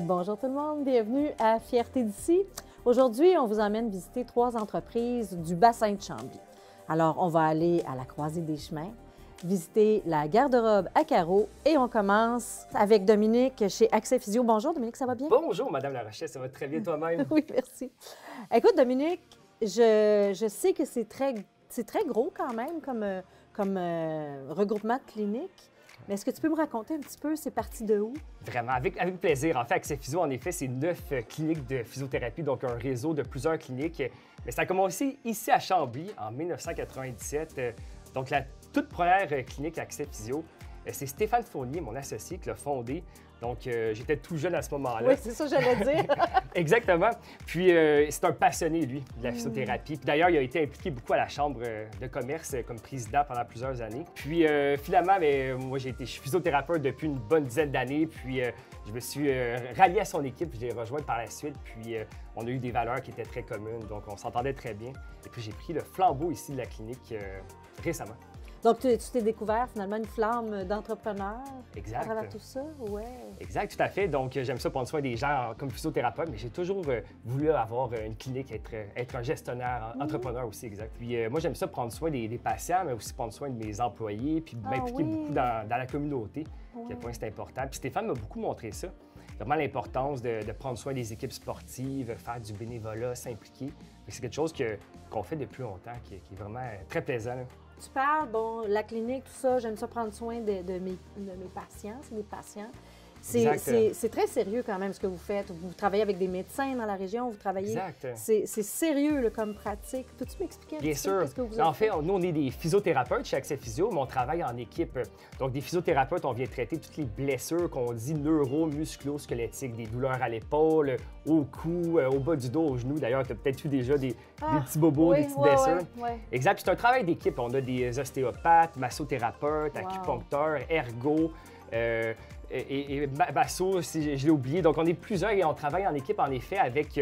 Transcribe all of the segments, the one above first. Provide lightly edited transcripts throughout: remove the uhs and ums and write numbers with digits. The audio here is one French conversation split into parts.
Bonjour tout le monde, bienvenue à Fierté d'ici. Aujourd'hui, on vous emmène visiter 3 entreprises du bassin de Chambly. Alors, on va aller à la croisée des chemins, visiter la garde-robe à carreaux et on commence avec Dominique chez Accès Physio. Bonjour Dominique, ça va bien? Bonjour Madame Larochelle, ça va très bien toi-même? Oui, merci. Écoute Dominique, je sais que c'est très gros quand même comme regroupement de cliniques. Mais est-ce que tu peux me raconter un petit peu, c'est parti de où? Vraiment, avec plaisir. En fait, Accès Physio, en effet, c'est 9 cliniques de physiothérapie, donc un réseau de plusieurs cliniques. Mais ça a commencé ici à Chambly en 1997. Donc, la toute première clinique Accès Physio, c'est Stéphane Fournier, mon associé, qui l'a fondée. Donc, j'étais tout jeune à ce moment-là. Oui, c'est ça que j'allais dire. Exactement. Puis, c'est un passionné, lui, de la physiothérapie. Puis d'ailleurs, il a été impliqué beaucoup à la Chambre de commerce comme président pendant plusieurs années. Puis, finalement, moi, je suis physiothérapeute depuis une bonne dizaine d'années. Puis, je me suis rallié à son équipe. Je l'ai rejoint par la suite. Puis, on a eu des valeurs qui étaient très communes. Donc, on s'entendait très bien. Et puis, j'ai pris le flambeau ici de la clinique récemment. Donc, tu t'es découvert finalement une flamme d'entrepreneur Exact. à travers tout ça? Ouais. Exact, tout à fait. Donc, j'aime ça prendre soin des gens comme physiothérapeute, mais j'ai toujours voulu avoir une clinique, être un gestionnaire, entrepreneur aussi, exact. Puis, moi, j'aime ça prendre soin des patients, mais aussi prendre soin de mes employés, puis m'impliquer beaucoup dans la communauté, à quel point c'est important. Puis, Stéphane m'a beaucoup montré ça. Vraiment l'importance de prendre soin des équipes sportives, faire du bénévolat, s'impliquer. C'est quelque chose qu'on fait depuis longtemps, qui est vraiment très plaisant, là. Tu parles, bon, la clinique, tout ça, j'aime ça prendre soin de mes patients, c'est des patients. C'est très sérieux quand même ce que vous faites. Vous travaillez avec des médecins dans la région, vous travaillez... Exact. C'est sérieux là, comme pratique. Peux-tu m'expliquer un Bien petit sûr. peu ce que vous En fait, nous, on est des physiothérapeutes chez Accès Physio, mais on travaille en équipe. Donc, des physiothérapeutes, on vient traiter toutes les blessures qu'on dit neuro-musculo-squelettiques, des douleurs à l'épaule, au cou, au bas du dos, au genou. D'ailleurs, tu as peut-être eu déjà des petits bobos, des petites blessures. Ouais. Exact. C'est un travail d'équipe. On a des ostéopathes, massothérapeutes, acupuncteurs, ergo. Et Basso, si je l'ai oublié. Donc, on est plusieurs et on travaille en équipe, en effet, avec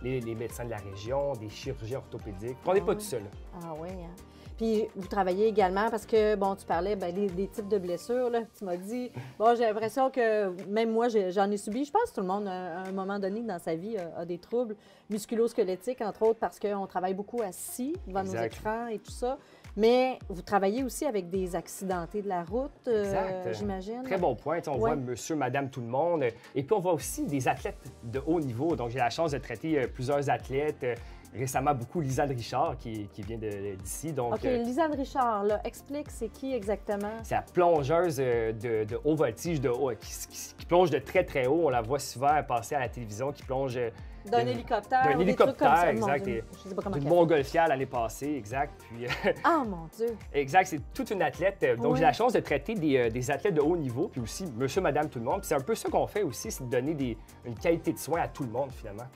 les médecins de la région, des chirurgiens orthopédiques. On n'est pas tout seul. Ah oui, hein? Puis, vous travaillez également parce que, bon, tu parlais des types de blessures, là. Tu m'as dit, bon, j'ai l'impression que même moi, j'en ai subi. Je pense que tout le monde, à un moment donné dans sa vie, a des troubles musculo-squelettiques, entre autres, parce qu'on travaille beaucoup assis devant nos écrans et tout ça. Mais vous travaillez aussi avec des accidentés de la route, j'imagine. Très bon point. On voit monsieur, madame, tout le monde. Et puis, on voit aussi des athlètes de haut niveau. Donc, j'ai la chance de traiter plusieurs athlètes. Récemment, beaucoup Lisanne Richard qui vient d'ici. OK, Lisanne Richard, là, explique, c'est qui exactement? C'est la plongeuse de haut voltige, qui plonge de très, très haut. On la voit souvent passer à la télévision, qui plonge... D'un hélicoptère. D'un hélicoptère, exact. D'une montgolfière l'année passée, exact. Puis, ah, mon Dieu! Exact, c'est toute une athlète. Donc, j'ai la chance de traiter des athlètes de haut niveau, puis aussi monsieur, madame, tout le monde. Puis c'est un peu ça qu'on fait aussi, c'est de donner une qualité de soins à tout le monde, finalement.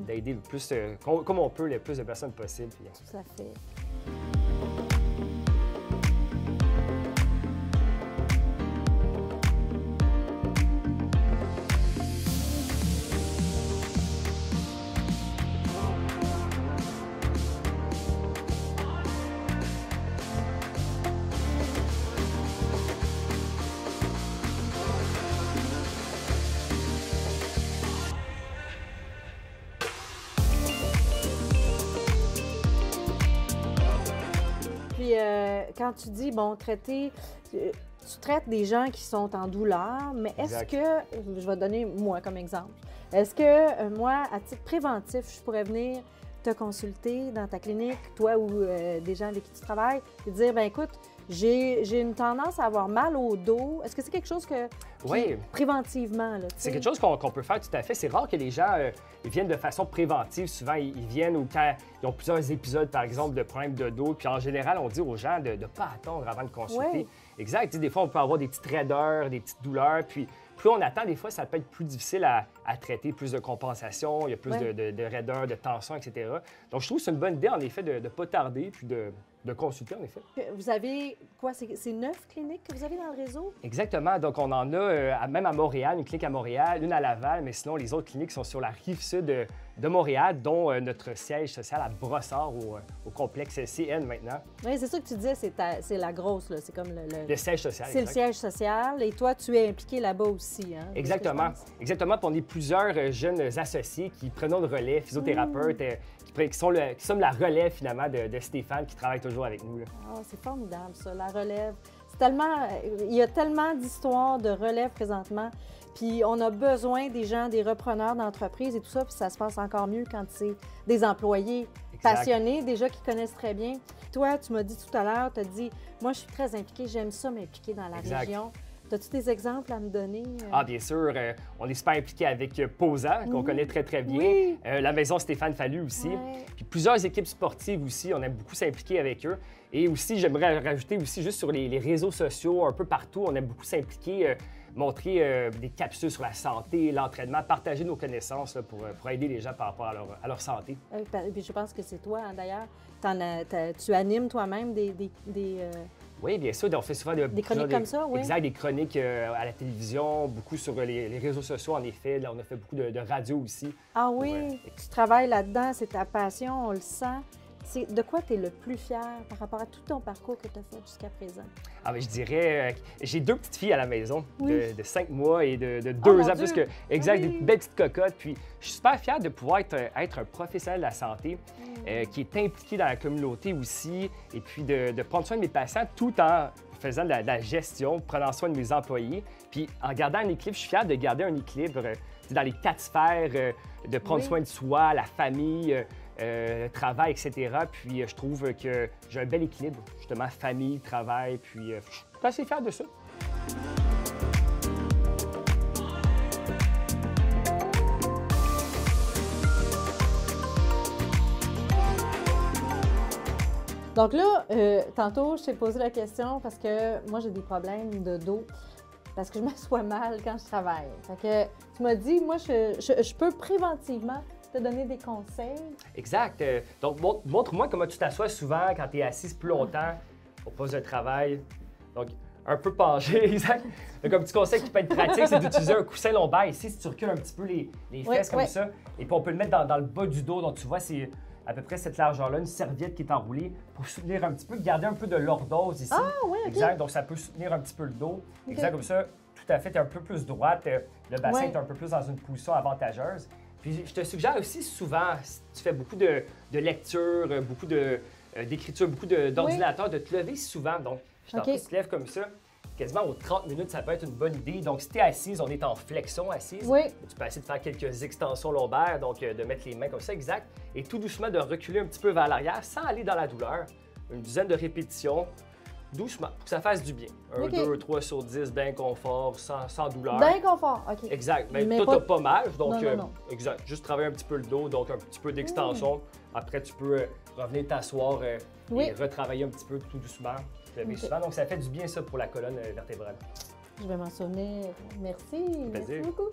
D'aider le plus, comme on peut, le plus de personnes possible. Puis, tout à fait. Puis, quand tu dis, bon, traiter, tu traites des gens qui sont en douleur, mais est-ce que, je vais donner moi comme exemple, est-ce que moi, à titre préventif, je pourrais venir te consulter dans ta clinique, toi ou des gens avec qui tu travailles, et dire, bien écoute, j'ai une tendance à avoir mal au dos. Est-ce que c'est quelque chose préventivement? C'est quelque chose qu'on peut faire tout à fait. C'est rare que les gens ils viennent de façon préventive. Souvent, ils viennent ou quand ils ont plusieurs épisodes, par exemple, de problèmes de dos. Puis en général, on dit aux gens de ne pas attendre avant de consulter. Exact. Des fois, on peut avoir des petites raideurs, des petites douleurs. Puis plus on attend, des fois, ça peut être plus difficile à traiter, plus de compensation, il y a plus de raideur, de tension, etc. Donc, je trouve que c'est une bonne idée, en effet, de ne pas tarder puis de consulter, en effet. Vous avez quoi? C'est 9 cliniques que vous avez dans le réseau? Exactement. Donc, on en a même à Montréal, une clinique à Montréal, une à Laval, mais sinon, les autres cliniques sont sur la rive sud de Montréal, dont notre siège social à Brossard, au complexe CN maintenant. Oui, c'est ça que tu disais, c'est la grosse, là. C'est comme le siège social. C'est le siège social. Et toi, tu es impliqué là-bas aussi. aussi, hein? Exactement. Exactement. Puis on est plusieurs jeunes associés qui prenons le relais, physiothérapeutes, qui sommes la relève finalement de Stéphane qui travaille toujours avec nous. Ah, c'est formidable, ça, la relève. Il y a tellement d'histoires de relève présentement. Puis on a besoin des gens, des repreneurs d'entreprise et tout ça, puis ça se passe encore mieux quand c'est des employés passionnés, déjà qui connaissent très bien. Toi, tu m'as dit tout à l'heure, tu as dit, moi je suis très impliquée, j'aime ça m'impliquer dans la région. As-tu des exemples à me donner? Ah, bien sûr. On est super impliqué avec POSA, qu'on connaît très, très bien. Oui. La maison Stéphane Fallu aussi. Ouais. Puis plusieurs équipes sportives aussi, on aime beaucoup s'impliquer avec eux. Et aussi, j'aimerais rajouter aussi juste sur les réseaux sociaux, un peu partout, on aime beaucoup s'impliquer, montrer des capsules sur la santé, l'entraînement, partager nos connaissances là, pour aider les gens par rapport à leur santé. Puis je pense que c'est toi, hein, d'ailleurs. Tu animes toi-même Oui, bien sûr. On fait souvent des chroniques comme ça, oui. Exact, des chroniques à la télévision, beaucoup sur les réseaux sociaux, en effet. Là, on a fait beaucoup de radio aussi. Ah oui, tu travailles là-dedans, c'est ta passion, on le sent. De quoi tu es le plus fier par rapport à tout ton parcours que tu as fait jusqu'à présent? Ah, mais je dirais, j'ai 2 petites filles à la maison, oui. de 5 mois et de 2 ans, plus que, exact, oui. Des belles petites cocottes. Puis, je suis super fier de pouvoir être un professionnel de la santé qui est impliqué dans la communauté aussi, et puis de prendre soin de mes patients tout en faisant de la gestion, prenant soin de mes employés. Puis, en gardant un équilibre, je suis fier de garder un équilibre dans les 4 sphères, de prendre soin de soi, la famille, travail, etc. Puis je trouve que j'ai un bel équilibre, justement, famille, travail, puis je suis assez fier de ça. Donc là, tantôt, je t'ai posé la question parce que moi, j'ai des problèmes de dos, parce que je m'assois mal quand je travaille. Fait que tu m'as dit, moi, je peux préventivement te donner des conseils. Exact. Donc, montre-moi comment tu t'assois souvent quand tu es assise plus longtemps au poste de travail. Donc, un peu penché, exact. Donc, un petit conseil qui peut être pratique, c'est d'utiliser un coussin lombaire ici, si tu recules un petit peu les fesses comme ça. Et puis, on peut le mettre dans le bas du dos. Donc, tu vois, c'est à peu près cette largeur-là, une serviette qui est enroulée pour soutenir un petit peu, garder un peu de lordose ici. Ah, oui, OK. Exact. Donc, ça peut soutenir un petit peu le dos. Exact, comme ça, tout à fait, tu es un peu plus droite. Le bassin est un peu plus dans une position avantageuse. Puis je te suggère aussi souvent, si tu fais beaucoup de lecture, beaucoup d'écriture, beaucoup d'ordinateur, de te lever souvent. Donc, je t'en prie, tu te lèves comme ça. Quasiment aux 30 minutes, ça peut être une bonne idée. Donc, si tu es assise, on est en flexion assise. Oui. Tu peux essayer de faire quelques extensions lombaires, donc de mettre les mains comme ça, exact. Et tout doucement, de reculer un petit peu vers l'arrière sans aller dans la douleur. Une dizaine de répétitions. Doucement, pour que ça fasse du bien. 1, 2, 3 sur 10, bien confort, sans douleur. Bien confort, OK. Exact. Mais toi, t'as pas mal, donc non. exact. Juste travailler un petit peu le dos, donc un petit peu d'extension. Après, tu peux revenir t'asseoir et retravailler un petit peu tout doucement. Souvent. Donc, ça fait du bien, ça, pour la colonne vertébrale. Je vais m'en souvenir. Merci. Merci beaucoup.